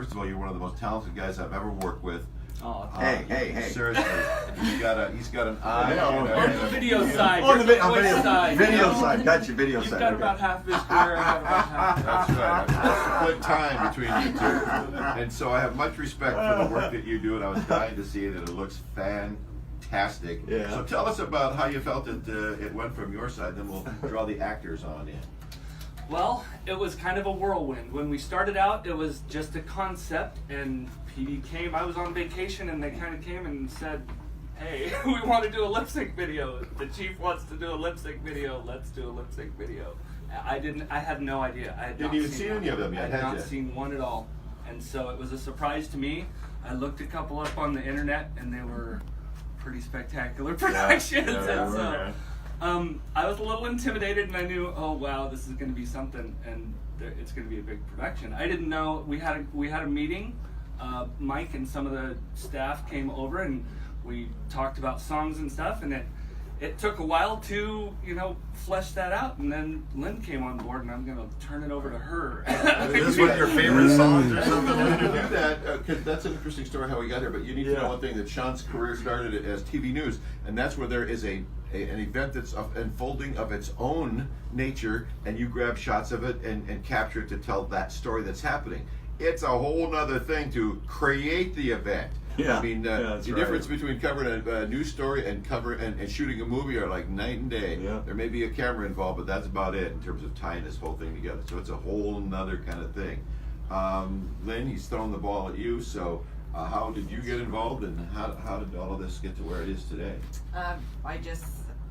first of all, you're one of the most talented guys I've ever worked with. Oh, hey. Seriously, he's got an eye. on the video side. On the voice side. Video side. Got your video You've side. got about half his career. I got about half. That's right. That's split time between you two. And so I have much respect for the work that you do, and I was dying to see it, and it looks fantastic. Yeah. So tell us about how you felt it went from your side, then we'll draw the actors on in. Well, it was kind of a whirlwind. When we started out, it was just a concept, and PD came. I was on vacation, and they kind of came and said, hey, we want to do a lip sync video. The chief wants to do a lip sync video. Let's do a lip sync video. I had no idea. I had Didn't not even see any of them yet, I had had not you? seen one at all. And so it was a surprise to me. I looked a couple up on the internet, and they were pretty spectacular productions. And so I was a little intimidated, and I knew, oh wow, this is going to be something, and it's going to be a big production. I didn't know we had a meeting. Mike and some of the staff came over, and we talked about songs and stuff, and it took a while to flesh that out, and then Lynn came on board, and I'm going to turn it over to her. Is this one of your favorite songs or something? I'm going to do that because that's an interesting story how we got here. But you need to know one thing: that Sean's career started as TV news, and that's where there is an event that's unfolding of its own nature, and you grab shots of it and capture it to tell that story that's happening. It's a whole nother thing to create the event. Yeah. I mean, the difference between covering a news story and shooting a movie are like night and day. Yeah. There may be a camera involved, but that's about it in terms of tying this whole thing together. So it's a whole nother kind of thing. Lynn, he's throwing the ball at you. So how did you get involved, and how did all of this get to where it is today? I just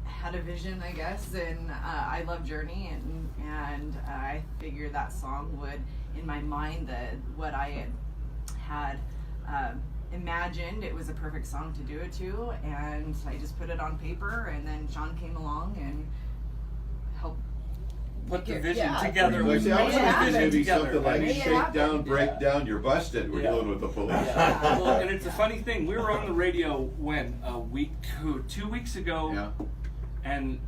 had a vision, I guess, and I love Journey, and I figured that song would, in my mind, what I had imagined, it was a perfect song to do it to, and I just put it on paper, and then Sean came along and helped Put the make it- vision yeah. together. Like, We see, I made was the thinking vision maybe together. something like Made it shake happen. down, break Yeah. down, you're busted. We're Yeah. dealing with the police. Yeah. Well, and it's a funny thing. We were on the radio when 2 weeks ago, Yeah. and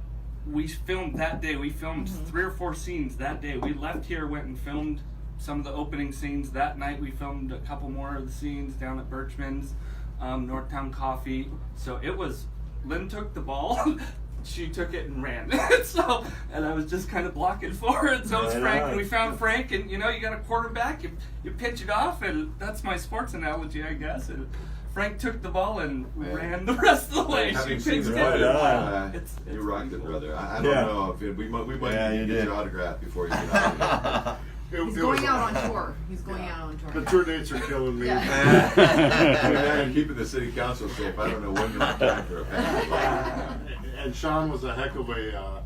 we filmed that day. We filmed 3 or 4 scenes that day. We left here, went and filmed some of the opening scenes that night. We filmed a couple more of the scenes down at Birchman's, Northtown Coffee. So it was, Lynn took the ball. She took it and ran. And I was just kind of blocking for it. So was Right Frank, on. and we found Frank, and you got a quarterback, you pitch it off, and that's my sports analogy, I guess. And Frank took the ball and ran the rest of the way. Having She seen pitched the it. photo, It's you rocked pretty it, cool. brother. I don't Yeah. know if we might Yeah, need you to get did. your autograph before you get out of He's going out on tour. He's going out on tour. The tour dates are killing me. Yeah. here. And keeping the city council safe. I don't know when you'll have time for a family. And Sean was a heck of a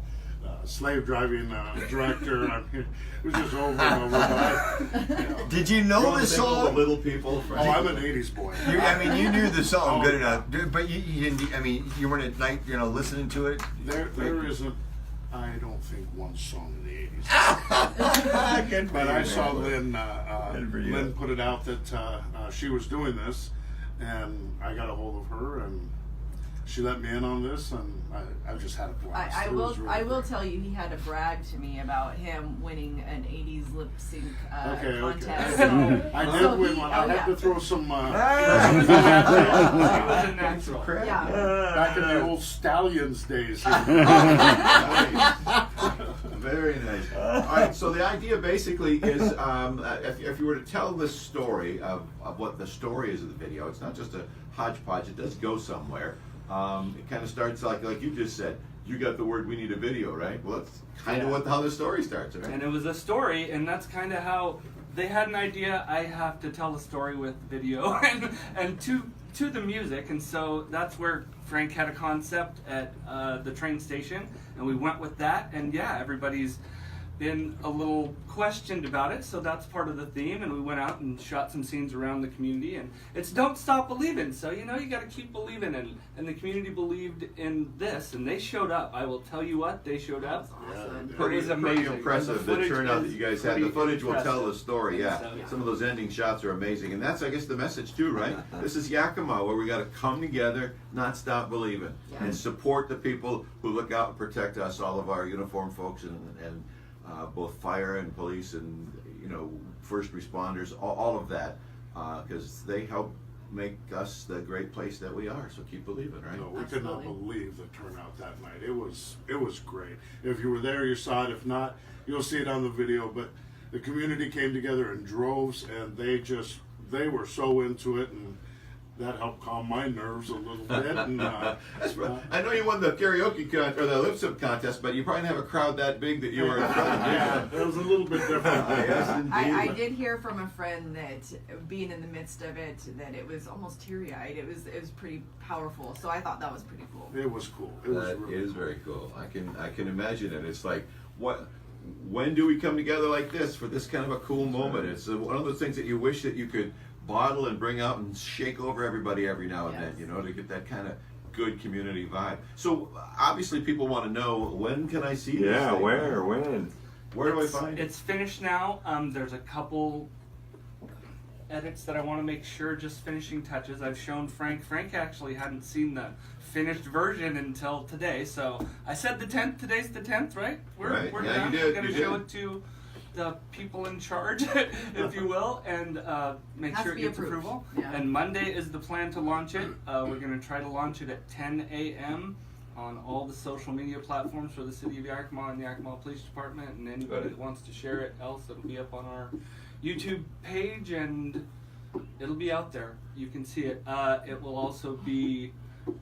slave driving director. I mean, it was just over and over. But Did you know All the the song? little people. oh, I'm an '80s boy. You knew the song Oh, good yeah. enough, but you didn't. I mean, you weren't at night, listening to it. There isn't, I don't think, one song in the '80s. Good for But you, I saw man. Lynn. Good for you. Lynn put it out that she was doing this, and I got a hold of her, and she let me in on this, and I just had a blast. I It was really will great. tell you, he had to brag to me about him winning an '80s lip sync Okay. contest. I did So win he- one. oh, I yeah. had to throw some. She was a natural. Yeah. Back in the old Stallions days. Very nice. All right, so the idea basically is if you were to tell the story of what the story is of the video, it's not just a hodgepodge, it does go somewhere. It kind of starts like you just said, you got the word, we need a video, right? Well, that's kind of how the story starts, right? And it was a story, and that's kind of how they had an idea. I have to tell a story with video and to the music, and so that's where Frank had a concept at the train station, and we went with that. And yeah, everybody's been a little questioned about it, so that's part of the theme. And we went out and shot some scenes around the community, and it's don't stop believing. So you got to keep believing, and the community believed in this, and they showed up. I will tell you what, they showed up. Awesome. It was amazing. Pretty impressive, The the footage turnout is that you guys had. The pretty footage will tell impressive. the story, yeah. So, yeah. Some of those ending shots are amazing. And that's, I guess, the message too, right? This is Yakima, where we got to come together, not stop believing, and support the people who look out and protect us, all of our uniformed folks, and both fire and police and, first responders, all of that, because they help make us the great place that we are. So keep believing, right? No, we could not Absolutely. believe the turnout that night. It was great. If you were there, you saw it. If not, you'll see it on the video. But the community came together in droves, and they were so into it, and that helped calm my nerves a little bit. And I know you won the karaoke or the lip sync contest, but you probably didn't have a crowd that big that you were in front of. yeah, it was a little bit different. Yes, indeed. I did hear from a friend that being in the midst of it, that it was almost teary-eyed. It was pretty powerful. So I thought that was pretty cool. It was cool. It was That really is cool. very cool. I can imagine it. It's like, when do we come together like this for this kind of a cool moment? It's one of those things that you wish that you could bottle and bring out and shake over everybody every now and then, Yes. you know, to get that kind of good community vibe. So obviously people want to know, when can I see this Yeah, thing? when? Where do I find it? It's finished now. There's a couple edits that I want to make sure, just finishing touches. I've shown Frank. Frank actually hadn't seen the finished version until today. So I said the 10th. Today's the 10th, right? Right. We're Yeah, done. you did, We're gonna you show did. it to the people in charge, if you will, and make Has sure to it be gets approved. approval. Yeah. And Monday is the plan to launch it. We're going to try to launch it at 10 a.m. on all the social media platforms for the City of Yakima and Yakima Police Department, and anybody Right. that wants to share it else, it'll be up on our YouTube page, and it'll be out there. You can see it. It will also be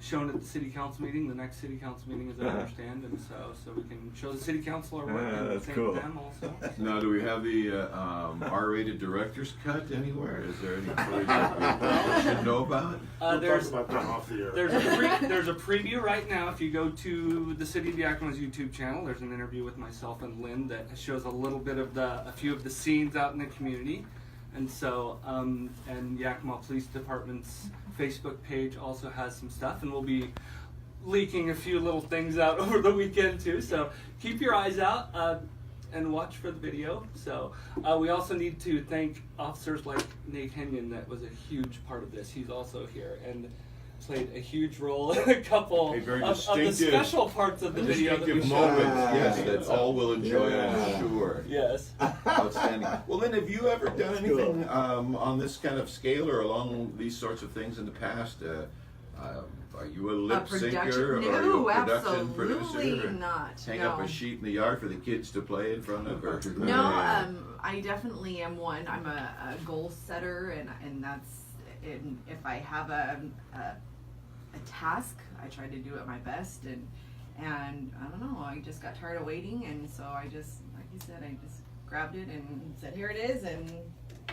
shown at the city council meeting, the next city council meeting, as I understand, and so we can show the city council our work Yeah, and that's thank cool. them also. Now, do we have the R-rated director's cut anywhere? Is there any footage that we should know about? We'll There's talk about that off the air. there's a preview right now. If you go to the City of Yakima's YouTube channel, there's an interview with myself and Lynn that shows a little bit of a few of the scenes out in the community, and so and Yakima Police Department's Facebook page also has some stuff, and we'll be leaking a few little things out over the weekend too. So keep your eyes out and watch for the video. So we also need to thank officers like Nate Henyon, that was a huge part of this. He's also here and played a huge role in a couple A very of the distinctive- special parts of the video that we Distinctive showed. moments, yes, that So, all will enjoy, Yeah. I'm sure. Yes. Outstanding. Well, Lynn, have you ever done That's anything on this kind of scale or along these sorts of things in the past? Are you a lip syncer, or are you a production producer? Absolutely or not. Hang no. up a sheet in the yard for the kids to play in front of? Or, No, I definitely am one. I'm a goal setter, and that's if I have a task, I try to do it my best, and I don't know, I just got tired of waiting, and so I just, like you said, I just grabbed it and said, here it is, and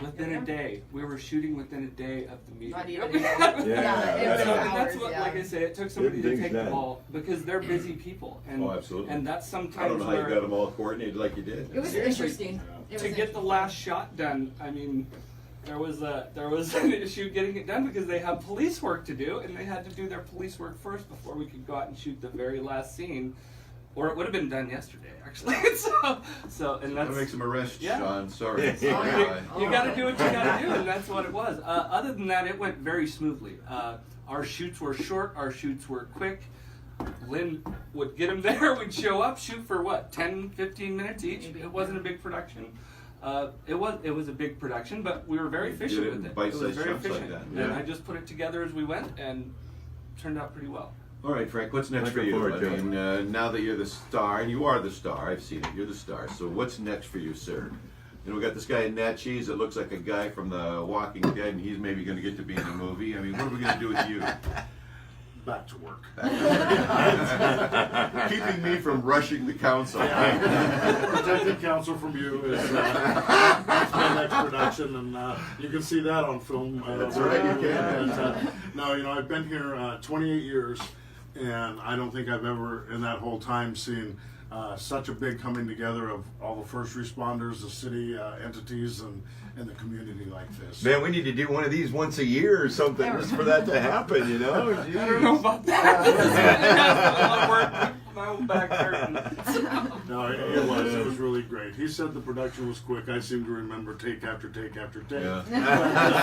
Within a day. We were shooting within a day of the meeting. not even Yeah, it was that's So hours, that's what, yeah. like I say, it took somebody Getting to things take the done. ball because they're busy people, and Oh, absolutely. and that's I don't sometimes know how you where got them all coordinated like you did. It was Seriously, interesting. It was to get the interesting. last shot done. I mean, there was an issue getting it done because they have police work to do, and they had to do their police work first before we could go out and shoot the very last scene, or it would have been done yesterday actually. so and That that's makes them arrest, Yeah. Sean. Sorry. Yeah. you got to do what you got to do, and that's what it was. Other than that, it went very smoothly. Our shoots were short. Our shoots were quick. Lynn would get them there. We'd show up, shoot for what, 10, 15 minutes each. Maybe. It wasn't a big production. It was a big production, but we were very You efficient did it with in it. It bite-sized was very chunks like efficient, that. and Yeah. I just put it together as we went, and turned out pretty well. All right, Frank, what's next for Looking you? forward I to it. mean, now that you're the star, and you are the star, I've seen it, you're the star. So what's next for you, sir? You know, we got this guy in Nat Cheese that looks like a guy from The Walking Dead, and he's maybe going to get to be in a movie. I mean, what are we going to do with you? Back to work. Keeping me from rushing the council. Protecting counsel from you is that's my next production, and you can see that on film. That's right, you can. No, you know, I've been here 28 years, and I don't think I've ever, in that whole time, seen such a big coming together of all the first responders, the city entities, and the community like this. Man, we need to do one of these once a year or something just for that to happen, you know? I don't know about that. My own back hurting. No, it was really great. He said the production was quick. I seem to remember take after take after take. Yeah.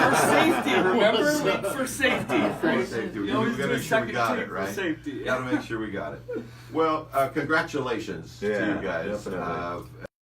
For safety, remember? Look for safety. Frank. Safety. You always We gotta do a make sure we second got take it, for right? safety. Gotta make sure we got it. Well, congratulations to Yeah, you guys. definitely.